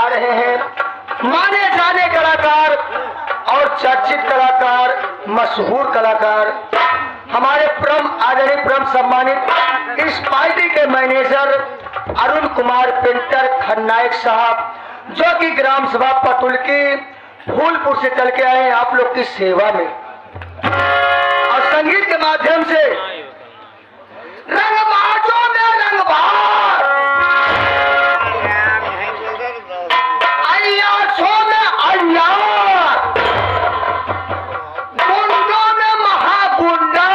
आ रहे हैं माने जाने कलाकार और चर्चित कलाकार, मशहूर कलाकार, हमारे परम आदरणीय परम सम्मानित इस पार्टी के मैनेजर अरुण कुमार पेंटर खन्नायक साहब, जो कि ग्राम सभा पतुलकी फूलपुर से चल के आए हैं आप लोग की सेवा में, और संगीत के माध्यम से रंगबाजों में रंगबाज, अय्याशों में अय्यार, गुंडों में महागुंडा,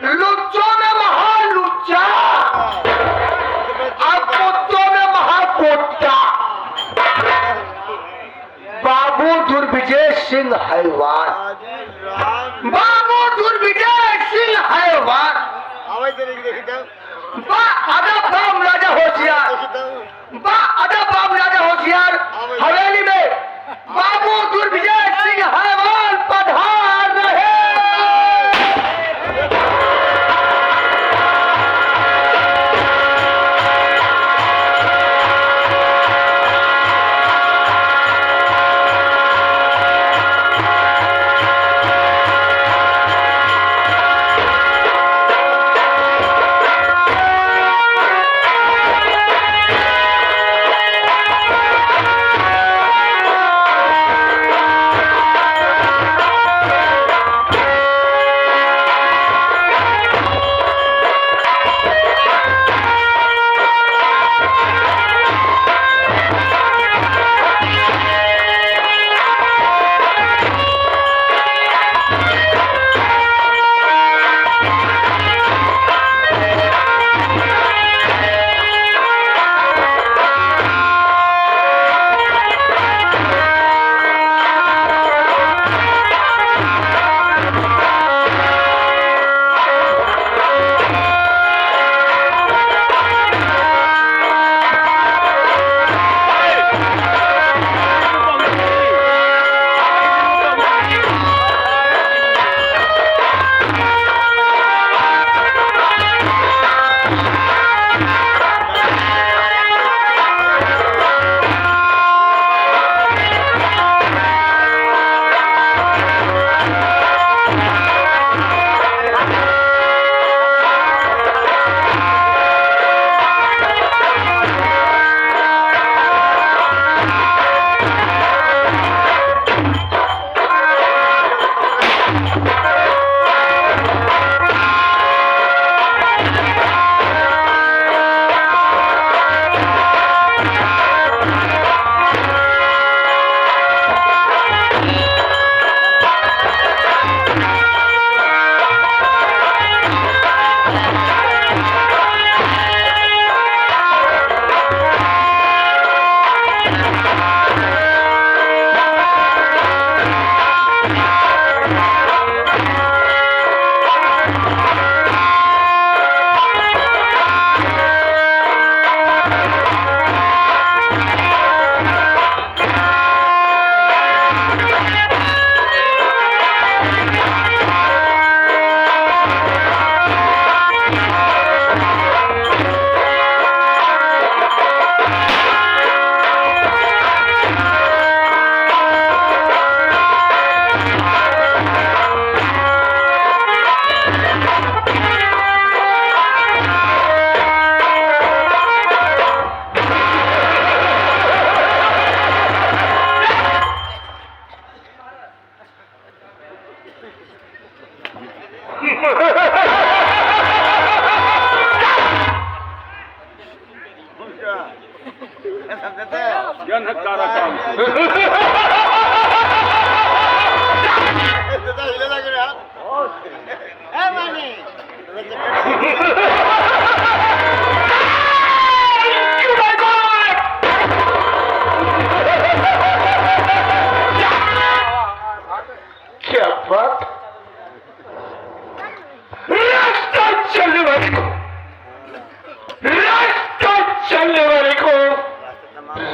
लुच्चों में महालुच्चा, और कुत्तों में महाकुत्ता। बाबू दुर्विजय सिंह हैवान, बाबू दुर्विजय सिंह हैवान, बा अदब बाम राजा होशियार, बा अदब बाम राजा होशियार, हवेली में बाबू दुर्विजय सिंह हैवान पधार रहे।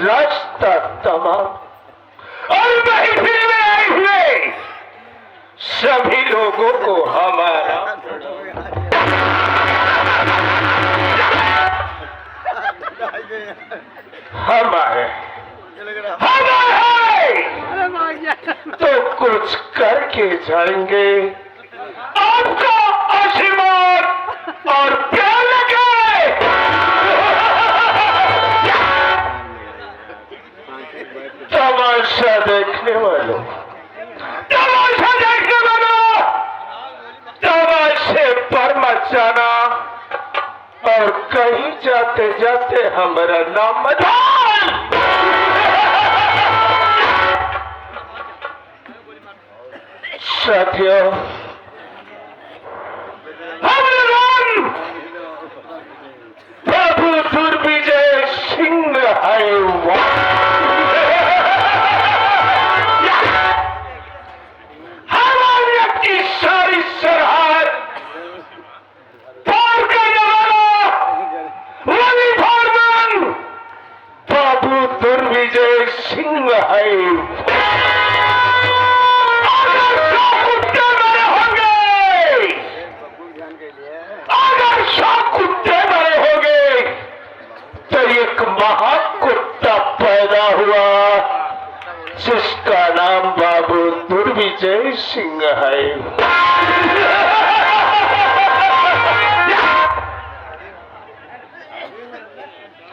रास्ता तमाम और महफिल में आए हुए सभी लोगों को हमारा हम आए तो कुछ करके जाएंगे। आपका आशीर्वाद और प्यार लगे। तमाशा देखने वालों, तमाशा देखने वालों, तमाशे पर मत जाना और कहीं जाते जाते हमारा नाम मदान। साथियों, हमारा नाम प्रभु दुर्विजय सिंह है। की सारी सरहद पार करने वाला वली फॉरमैन प्रभु दुर्विजय सिंह है। अगर 100 कुत्ते मरे होंगे, अगर 100 कुत्ते मरे होंगे तो एक महाकुत्ता पैदा हुआ जिसका नाम बाबू दुर्विजय सिंह है।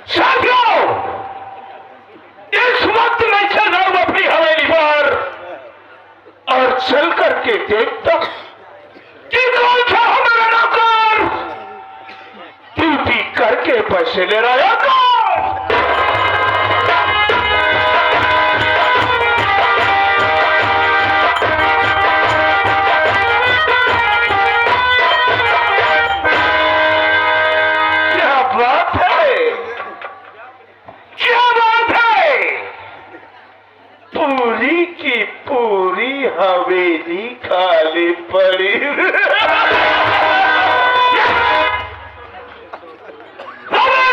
साथियों, इस वक्त मैं चल रहा हूं अपनी हवेली पर और चल करके देखता कि कौन सा हमारा नौकर ड्यूटी करके पैसे ले रहा है। पूरी की पूरी हवेली खाली पड़ी।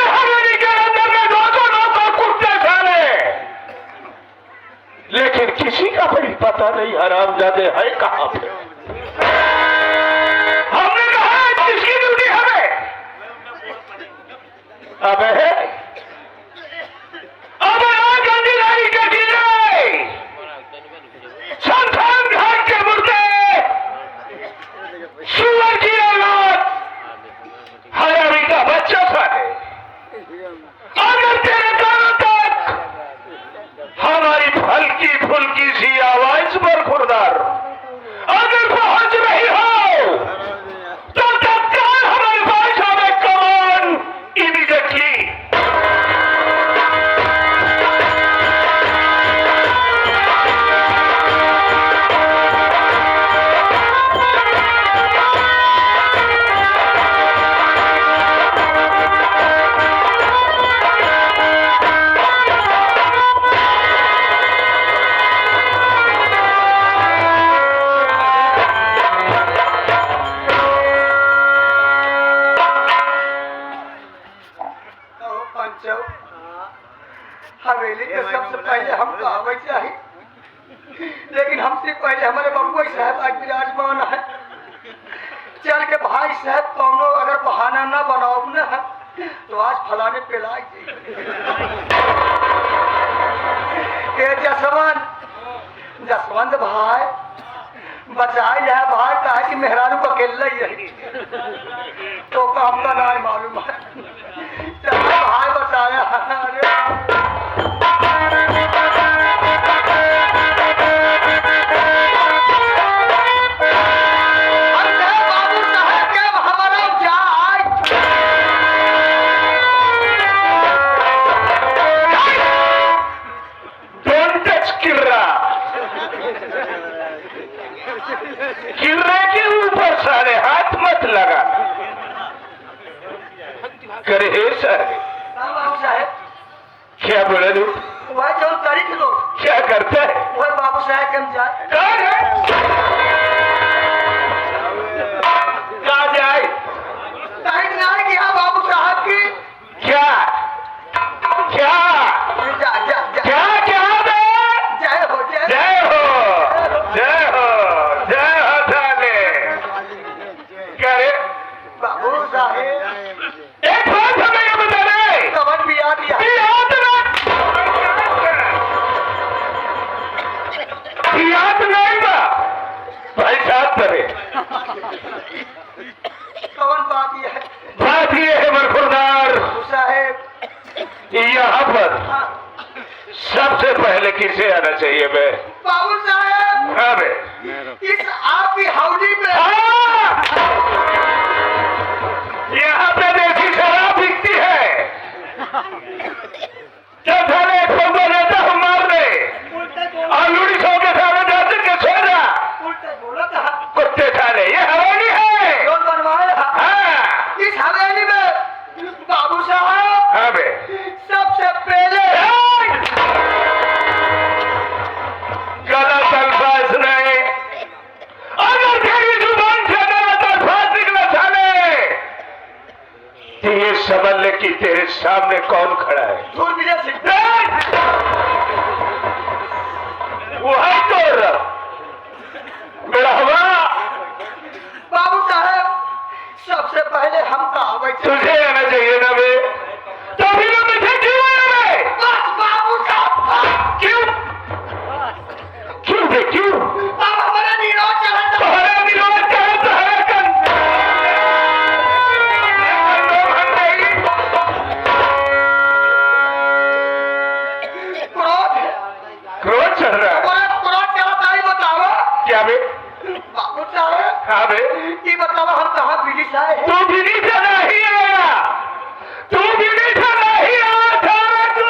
हवेली के अंदर में 200 कुत्ते साले, लेकिन किसी का भी पता नहीं हरामजादे है कहां पे। हमने कहा किसकी ड्यूटी हमें अब है। संतान घाट के मुर्दे, सुअर की औलाद, हरामी का बच्चा साले, अगर तेरे कानों तक हमारी हल्की फुल्की सी आवाज पर खुरदार अगर पहुंच रही हो तो तत्काल हमारे पास हमें कमान इमीडिएटली। हवेली के सबसे पहले हमको आवे चाहिए, लेकिन हमसे पहले हमारे बबुआ साहब आज विराजमान है। चल के भाई साहब कौनो अगर बहाना ना बनाओ ना तो आज फलाने पे लाई जसवंत भाई बचाई जाए भाई, कहा कि मेहरारू को अकेला ही रही तो काम का ना मालूम है। चल भाई बचाया। किर्रे के ऊपर सारे हाथ मत लगा करे। सर क्या बोला तू? वह जो तारीख लो क्या करता है वह बाबू साहब कम जाए। कहाँ जाए? तारीख ना है कि हाँ बाबू साहब की क्या क्या जा, जा, जा। क्या क्या जय हो जय जय हो जय हो जय हो साले। करे बाबू साहेब एक बात हमें ये बता रहे कमर भी याद याद रख यहाँ पर सबसे पहले किसे आना चाहिए बे? बाबू साहब, हाँ बे। इस आपकी हाउडी में यहाँ पे देसी शराब बिकती है। जब थाने एक पंद्रह लेता हूँ मारने और लूड़ी सौ के सामने जाते के सोना उल्टे बोला था, कुत्ते थाने ये हवेली है। कौन बनवाया? हाँ इस हवेली में बाबू साहब हाँ बे। सबसे पहले गलत अल्फाज नहीं, अगर तेरी जुबान से गलत अल्फाज निकला थाने तो ये समझ ले कि तेरे सामने कौन खड़ा है। दूर विजय सिंह। वो है तो रब मेरा हवा। बाबू साहब सबसे पहले हम कहा बैठे तुझे आना चाहिए ना बे, तो भी मैं मुझे क्यों आया बे? बस बाबू साहब, क्यों क्यों बे क्यों? अब हमारा निरोध चला था। तुम्हारा विरोध करे तो है कन क्रोध है, क्रोध चल रहा है। हमारा क्रोध चला था। ही बताओ क्या बे? बाबू साहब, हाँ बे। ये बताओ हम कहाँ विदिश आए हैं? तू बीड़ी से नहीं आया, तू बीड़ी से नहीं आया था, तू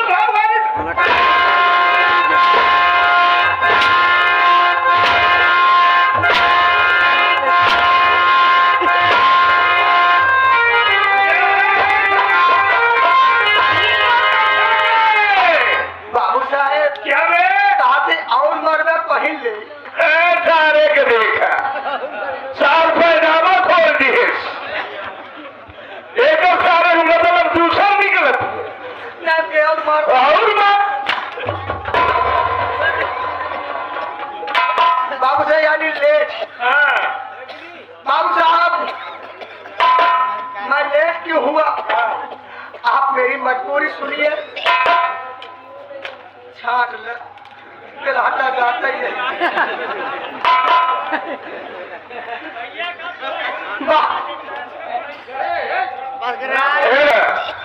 बाबू साहब क्या बे? ताते और मरवे पहन ले। सारे के देखा साल पैजामा खोल दिए, एक और सारे मतलब दूसरा निकलत ना केवल मर और बाबू साहब यानी लेट। बाबू साहब मैं लेट क्यों हुआ? आप मेरी मजबूरी सुनिए। छाट ले गलाटा गाता ही है।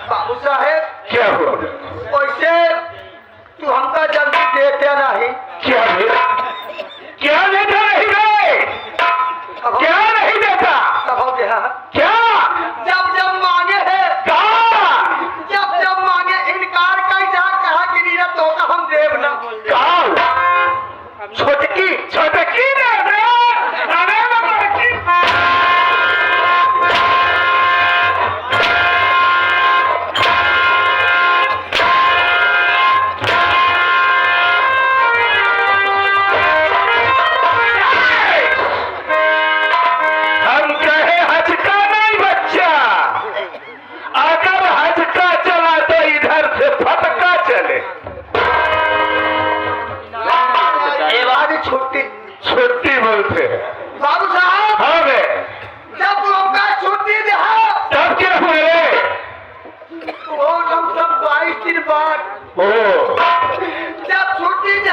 बाबू साहेब क्या हुआ? वैसे तू हमका जल्दी देते नहीं। क्या हुआ? क्या देता नहीं बे? क्या नहीं देता? तब हो गया क्या? जब जब मांगे है, कहा? जब जब मांगे इनकार कैसा कहा कि नीरज तो का हम देव ना। कहा? छोटकी छोटकी दे दे, अरे लड़की। हम कहे हज का नहीं बच्चा, अगर हज का चला तो इधर से फटका चले। ये बात छुट्टी छुट्टी बोलते हैं। बाबू साहब हाँ बे। जब तू हमका छुट्टी दे तब क्या हुए? वो कम से कम 22 दिन बाद ओ जब छुट्टी दे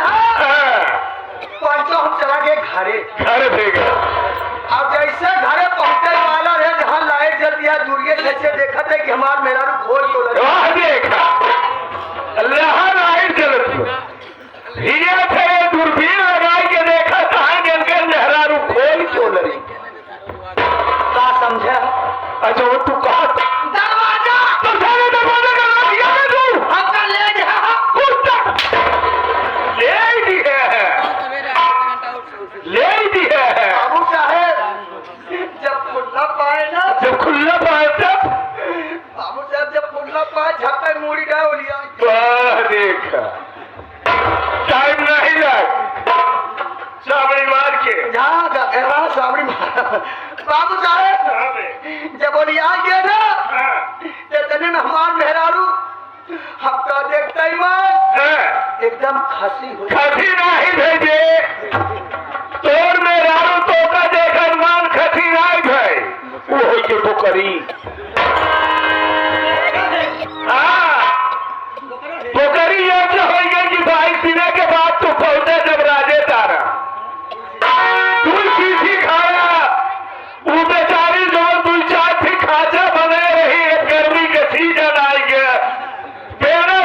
पंचो हम चला गए घरे। घर भेगा। अब जैसे घरे पहुंचे वाला रहे जहाँ लाइट जल दिया दूरिये से देखा था कि हमार मेरा खोल तो लगा। वहाँ देखा अल्लाह लाइट जलत हिया थे, दूरबीन लगा के देखा कहाँ गंगे लहरारू खोल क्यों लगी? क्या समझा? अच्छा वो तू कहा दरवाजा तो सारे दरवाजे का नाम किया है तू? हमका ले जा। कुत्ता ले दिया है, ले दिया है। बाबू साहेब जब खुला पाए ना, जब खुला पाया तब बाबू साहब जब खुला पाए झपे मूड़ी डाल लिया। वाह देखा टाइम नहीं लग सामने मार के। जहाँ सामने बाबू साहेब जब बोलिया गया ना इतने में हमार मेहरारू हमका देखता ही मैं एकदम खसी हो। खसी नहीं भेजे तोर में रारू तो का देखकर मान खसी नहीं भाई वो हो के बुकरी। हाँ बुकरी ये जो हो गई कि भाई पीने के बाद तू पहुंचे जब राजे तारा तू सीधी खाया वो बेचारी जो दो चार थी खाचा बने रही। गर्मी के सीजन आई गया बेड़ा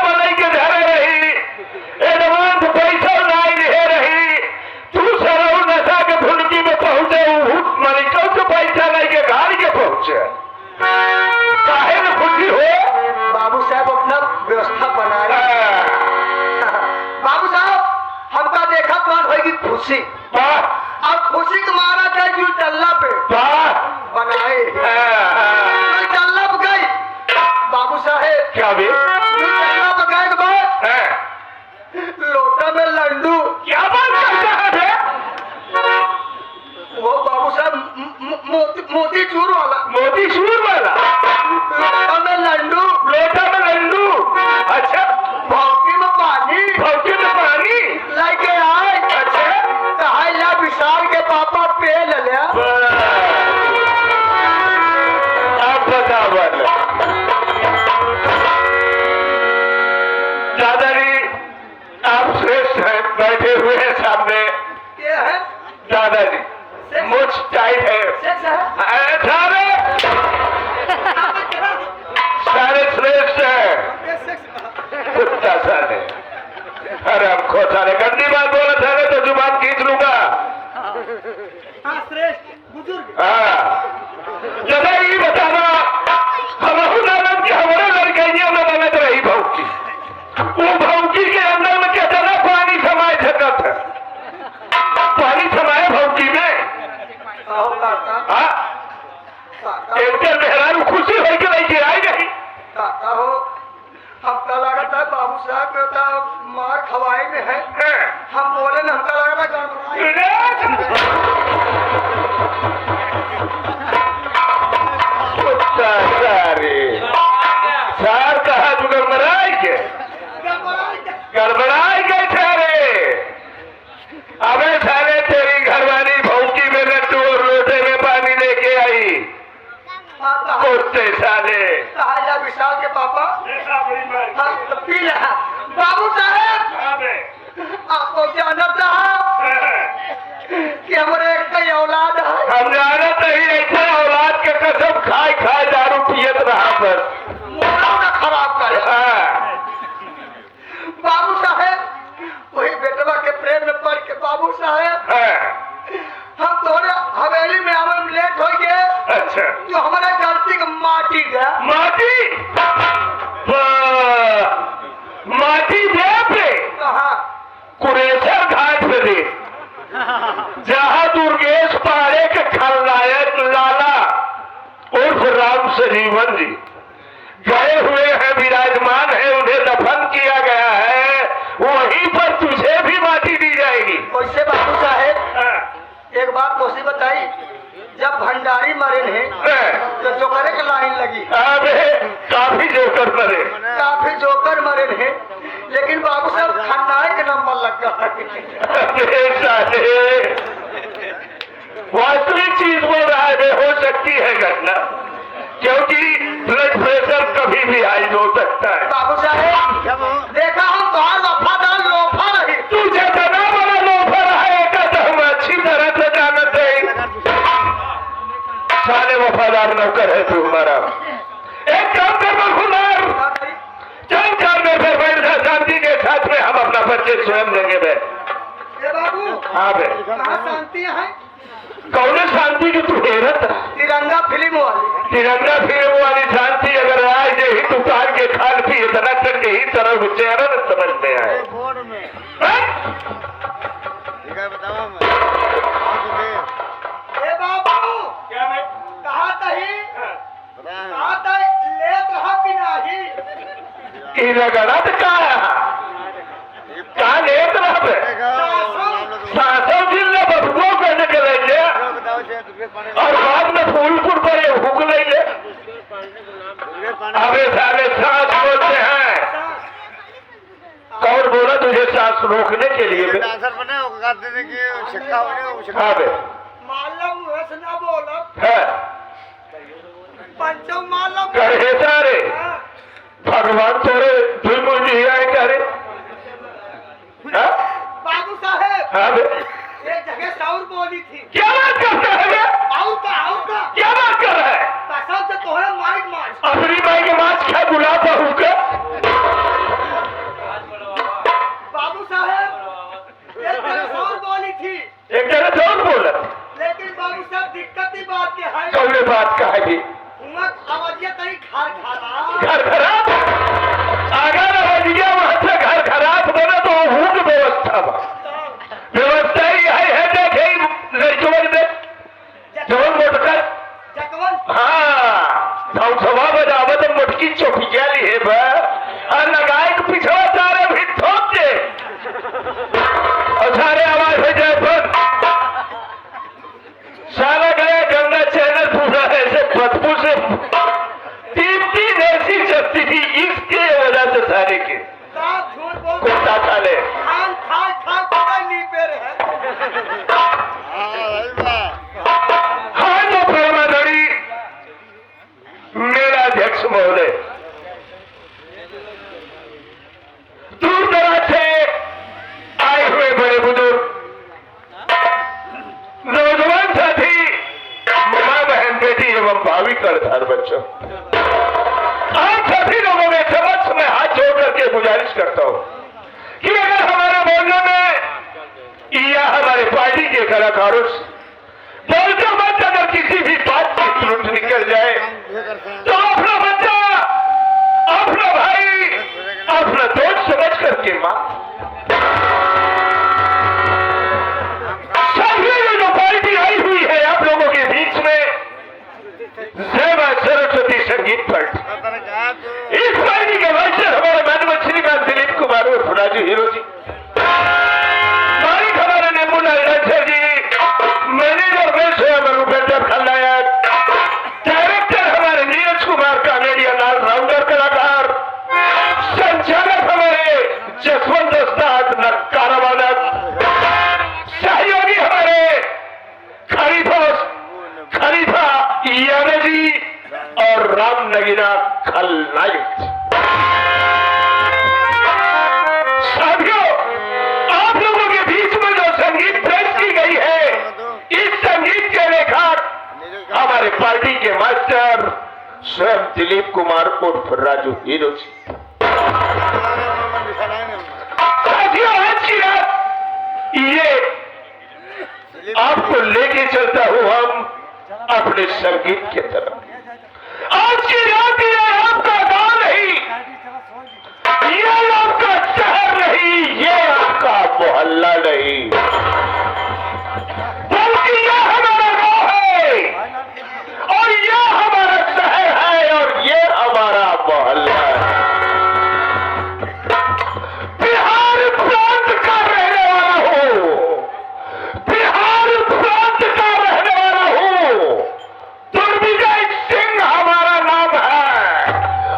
खुशी। वाह अब खुशी के मारा गए जुलचल्ला पे वाह बनाए। हाँ, जुलचल्ला पे गई बाबू साहेब, क्या भी जुलचल्ला पे गए के बाद है? लोटा में लड्डू। क्या बात करता है बे? वो बाबू साहब मोती चूर वाला मोती सूर वाला लोटा में लड्डू, लोटा में लड्डू। अच्छा भौकी में पानी भौके में पानी। लेके आए। अच्छा कहा ला विशाल के पापा पे ले लिया। अब बता बोल दादाजी, आप श्रेष्ठ हैं, बैठे हुए हैं सामने। ये है दादाजी मुझ टाइट है। सेक्स है। सारे सारे श्रेष्ठ है। ये सेक्स कुत्ता साले, अरे हमको साले गंदी बात बोला साले तो जुबान खींच लूंगा। हाँ श्रेष्ठ बुजुर्ग। हाँ दादा ये बताना, हम नानक की हमारे लड़कियां में बनत रही भौकी, वो भौकी के अंदर में क्या था? पानी समाये सकत है, पानी समाये भौकी में। आओ काका हाँ काका एक मेहरारू खुशी होकर लेके आई नहीं। काका हो, हमका लगा था बाबू साहब बेटा मार खवाई में है। हम बोले ना, हमका लगा था गड़बड़ाई। कुत्ता सारे सार कहा तू गड़बड़ाई के गड़बड़ाई गए सारे। अबे साले तेरी घरवाली भौकी में लड्डू और लोटे में पानी लेके आई। कुत्ते साले कहा ला विशाल के पापा हाँ तो पी ले। बाबू साहब आपको जाना था कि हमारे एक कई औलाद है। हम जानत नहीं, ऐसे औलाद के कसम खाए खाए दारू पियत रहा पर। मोरा ना खराब करे। हाँ, बाबू साहब वही बेटवा के प्रेम में पड़ के बाबू साहब हाँ, हम थोड़े हवेली में आवे में लेट हो गए। अच्छा जो हमारे गलती का माटी दे। माटी वाह, माटी दे पे कहा कुरेसर घाट पे दे, जहाँ दुर्गेश पारे के खलनायक लाला उर्फ राम सजीवन जी गए हुए हैं, विराजमान है, उन्हें दफन किया गया है, वहीं पर तुझे भी माटी दी जाएगी। वैसे बाबू साहेब हाँ, एक बात मुझे बताई, जब भंडारी मरे हैं हाँ, तो जोकरे की लाइन लगी। अबे काफी जोकर मरे। काफी जोकर मरे हैं, लेकिन बाबू साहब खन्नाई के नंबर लग गया। अबे साले, वास्तविक चीज बोल रहा है, हो सकती है घटना, क्योंकि ब्लड प्रेशर कभी भी हाई हो सकता है। बाबू साहेब देखा हम बाहर वफादार लोफा रही। तू जितना बड़ा लोफर है तो हम अच्छी तरह से जानते हैं। साले वफादार नौकर है तू हमारा। एक काम कर बखुदार, चल काम में फिर बैठ जा, शांति के साथ में हम अपना परिचय स्वयं देंगे बे। ए बाबू हाँ बे, कहाँ शांति है? कौन शांति की तू हेरत रहा? तिरंगा फिल्म वाली। तिरंगा फिल्म वाली शांति अगर आज जे ही दुकान के खान पी इतना तक ही तरह चेहरा न समझ में आए। हैं? ए बाबू क्या मैं कहा तही कहा तही लेत रहा कि नहीं? ई लगड़ा तो का का लेत रहा बे? सासों जिले बबुओं करने के लिए और बाद में फूलपुर पर हुक ले ले। अबे साले सांस बोलते हैं। कौन बोला तुझे सांस रोकने के लिए बे? हाँ बे, मालम मुँह से ना बोलो। है पंचम मालम कहे सारे भगवान तेरे दिल मुझे आए करे। हाँ? बाबू साहेब हाँ बे, एक जगह साउर बोली थी। क्या बात करता है बे? आउ का क्या बात कर रहा है? कसम से तोहरे माइक मार। अपनी माई के माछ क्या गुलाब बहू का? बाबू साहेब एक जगह साउर बोली थी, एक जगह जोर बोला, लेकिन बाबू साहब दिक्कत ही बात के है। कौन बात का है जी? उमक आवाजिया कहीं खार खाना। घर खराब अगर आवाजिया वहां से घर खराब बना तो हूँ व्यवस्था व्यवस्था ही अर्ज करता हूं कि अगर हमारे मोहल्ले में या हमारे पार्टी के कलाकारों से बोलते वक्त अगर किसी भी बात की त्रुटि निकल जाए तो अपना बच्चा, अपना भाई, अपना दोस्त समझ करके मां सभी जो पार्टी आई हुई है आप लोगों के बीच में, जय मां सरस्वती संगीत पार्टी, इस पार्टी के मास्टर हमारे मानव श्रीमान दिलीप कुमार और राजू हीरो जी, मालिक हमारे नेमुलाल राठौर जी, मैनेजर में स्वयं रूपेंद्र खलनायक, डायरेक्टर हमारे नीरज कुमार कानेडिया लाल राउंडर कलाकार, संचालक हमारे जसवंत उस्ताद नक्कारा वादक, सहयोगी हमारे खलीफा याना जी और राम नगीना खलनायक। साथियों, आप लोगों के बीच में जो संगीत पेश की गई है, इस संगीत के लेखक हमारे पार्टी के मास्टर स्वयं दिलीप कुमार उर्फ राजू हीरो जी। साथियों, आज की रात ये आपको लेके चलता हूं हम अपने संगीत की तरफ। आज की रात ये आपका गांव नहीं, ये आपका शहर नहीं, ये आपका मोहल्ला नहीं, बल्कि ये हमारा गांव है और ये हमारा शहर है और ये हमारा मोहल्ला है। बिहार प्रांत का रहने वाला हूं, बिहार प्रांत का रहने वाला हूं, दुर्विजय सिंह हमारा नाम है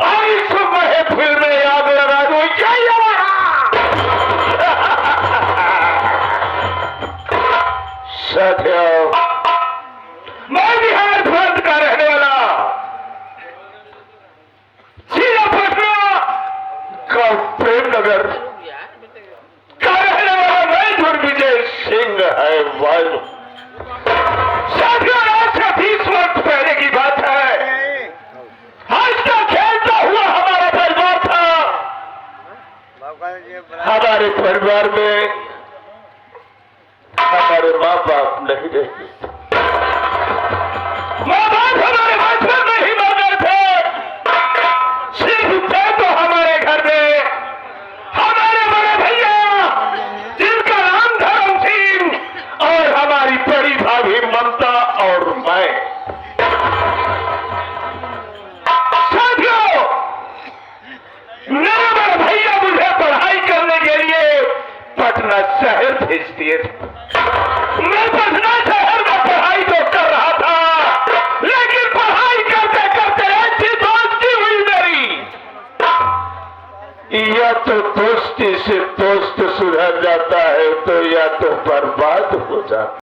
और इस महफिल में याद लगा दो यही हमारा साथियों, मैं बिहार प्रांत का रहने वाला जिला पटना गांव प्रेमनगर का रहने वाला मैं दुर्विजय सिंह है वाल। साथियों, आज से 20 वर्ष पहले की बात है, हंसता खेलता हुआ हमारा परिवार था। हमारे परिवार में हमारे माँ बाप नहीं रहते, माँ बाप हमारे बचपन में ही मर गए थे। सिर्फ थे तो हमारे घर में हमारे बड़े भैया जिनका नाम धर्म सिंह और हमारी बड़ी भाभी ममता और मैं। साथियों, मेरे बड़े भैया मुझे पढ़ाई करने के लिए पटना शहर भेज दिए थे। मैं पटना शहर में पढ़ाई तो कर रहा था, लेकिन पढ़ाई करते करते ऐसी दोस्ती हुई मेरी, या तो दोस्ती से दोस्त सुधर जाता है तो या तो बर्बाद हो जाता है।